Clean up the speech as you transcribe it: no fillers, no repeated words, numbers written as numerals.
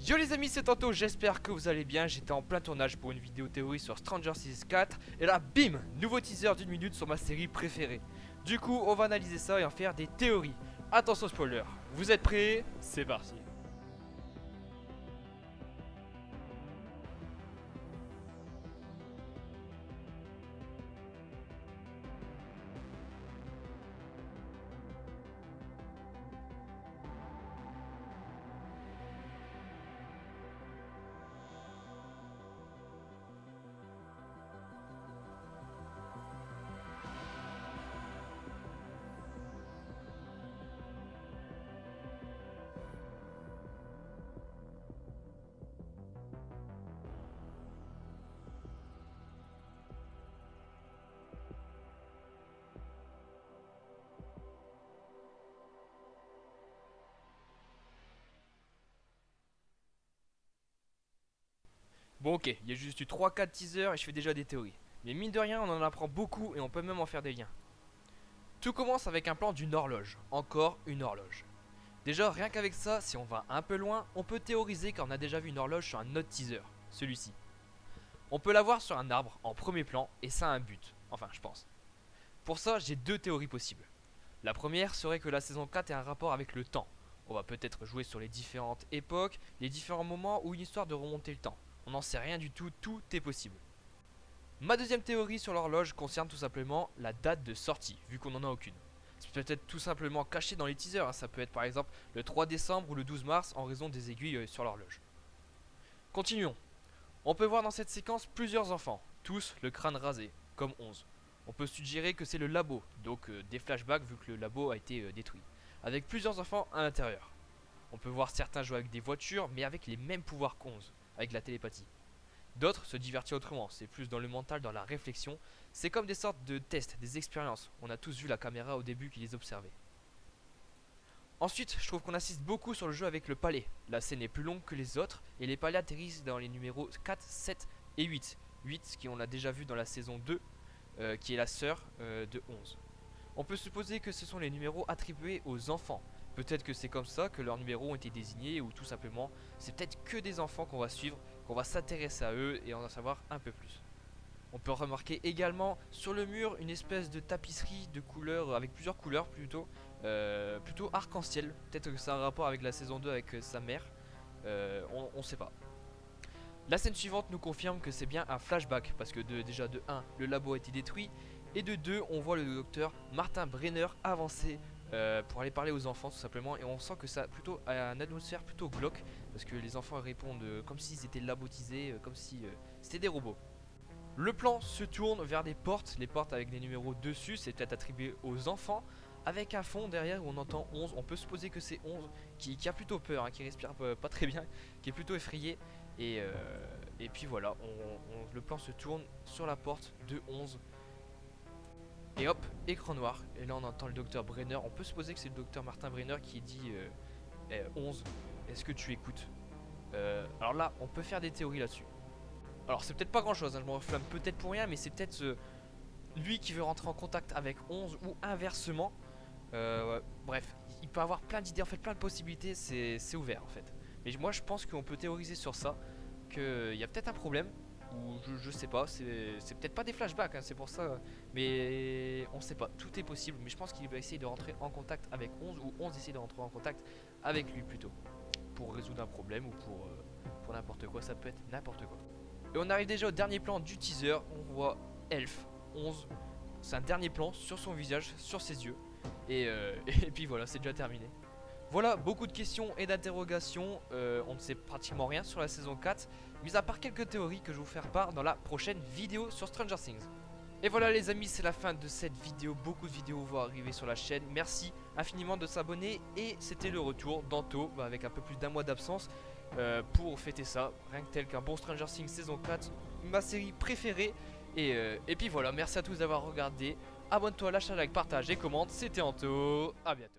Yo les amis, c'est Anto, j'espère que vous allez bien. J'étais en plein tournage pour une vidéo théorie sur Stranger Things 4. Et là, bim, nouveau teaser d'une minute sur ma série préférée. Du coup, on va analyser ça et en faire des théories. Attention spoiler, vous êtes prêts? C'est parti. Bon ok, il y a juste eu 3-4 teasers et je fais déjà des théories. Mais mine de rien, on en apprend beaucoup et on peut même en faire des liens. Tout commence avec un plan d'une horloge. Encore une horloge. Déjà, rien qu'avec ça, si on va un peu loin, on peut théoriser qu'on a déjà vu une horloge sur un autre teaser, celui-ci. On peut la voir sur un arbre en premier plan et ça a un but. Enfin, je pense. Pour ça, j'ai deux théories possibles. La première serait que la saison 4 ait un rapport avec le temps. On va peut-être jouer sur les différentes époques, les différents moments ou une histoire de remonter le temps. On n'en sait rien du tout, tout est possible. Ma deuxième théorie sur l'horloge concerne tout simplement la date de sortie, vu qu'on n'en a aucune. C'est peut-être tout simplement caché dans les teasers, ça peut être par exemple le 3 décembre ou le 12 mars en raison des aiguilles sur l'horloge. Continuons. On peut voir dans cette séquence plusieurs enfants, tous le crâne rasé, comme 11. On peut suggérer que c'est le labo, donc des flashbacks vu que le labo a été détruit, avec plusieurs enfants à l'intérieur. On peut voir certains jouer avec des voitures, mais avec les mêmes pouvoirs qu'11, avec la télépathie. D'autres se divertir autrement, c'est plus dans le mental, dans la réflexion. C'est comme des sortes de tests, des expériences. On a tous vu la caméra au début qui les observait. Ensuite, je trouve qu'on assiste beaucoup sur le jeu avec le palais. La scène est plus longue que les autres et les palais atterrissent dans les numéros 4, 7 et 8. 8 qui on l'a déjà vu dans la saison 2, qui est la sœur de 11. On peut supposer que ce sont les numéros attribués aux enfants. Peut-être que c'est comme ça que leurs numéros ont été désignés ou tout simplement c'est peut-être que des enfants qu'on va suivre, qu'on va s'intéresser à eux et en savoir un peu plus. On peut remarquer également sur le mur une espèce de tapisserie de couleurs, avec plusieurs couleurs plutôt arc-en-ciel. Peut-être que ça a un rapport avec la saison 2 avec sa mère, on sait pas. La scène suivante nous confirme que c'est bien un flashback parce que déjà de 1 le labo a été détruit et de 2 on voit le docteur Martin Brenner avancer pour aller parler aux enfants tout simplement et on sent que ça a plutôt une atmosphère plutôt glauque parce que les enfants répondent comme s'ils étaient labotisés, comme si c'était des robots. Le plan se tourne vers des portes, les portes avec des numéros dessus, c'est peut-être attribué aux enfants, avec un fond derrière où on entend 11, on peut supposer que c'est 11 qui a plutôt peur, qui respire pas très bien, qui est plutôt effrayé, et puis voilà, le plan se tourne sur la porte de 11, et hop, écran noir, et là on entend le docteur Brenner, on peut supposer que c'est le docteur Martin Brenner qui dit 11, est-ce que tu écoutes? Alors là, on peut faire des théories là-dessus. Alors c'est peut-être pas grand chose, je me reflamme peut-être pour rien, mais c'est peut-être lui qui veut rentrer en contact avec 11 ou inversement. Ouais, bref, il peut avoir plein d'idées, en fait plein de possibilités, c'est ouvert en fait. Mais moi je pense qu'on peut théoriser sur ça, qu'il y a peut-être un problème, ou je sais pas, c'est peut-être pas des flashbacks, c'est pour ça, mais on sait pas, tout est possible. Mais je pense qu'il va essayer de rentrer en contact avec 11 ou 11 essaie de rentrer en contact avec lui plutôt, pour résoudre un problème ou pour n'importe quoi, ça peut être n'importe quoi. Et on arrive déjà au dernier plan du teaser. On voit Elf 11. C'est un dernier plan sur son visage, sur ses yeux. Et puis voilà, c'est déjà terminé. Voilà, beaucoup de questions et d'interrogations. On ne sait pratiquement rien sur la saison 4, mis à part quelques théories que je vais vous faire part dans la prochaine vidéo sur Stranger Things. Et voilà les amis, c'est la fin de cette vidéo. Beaucoup de vidéos vont arriver sur la chaîne. Merci infiniment de s'abonner. Et c'était le retour d'Anto, avec un peu plus d'un mois d'absence, pour fêter ça. Rien que tel qu'un bon Stranger Things saison 4, ma série préférée. Et puis voilà, merci à tous d'avoir regardé. Abonne-toi, lâche un like, partage et commente. C'était Anto, à bientôt.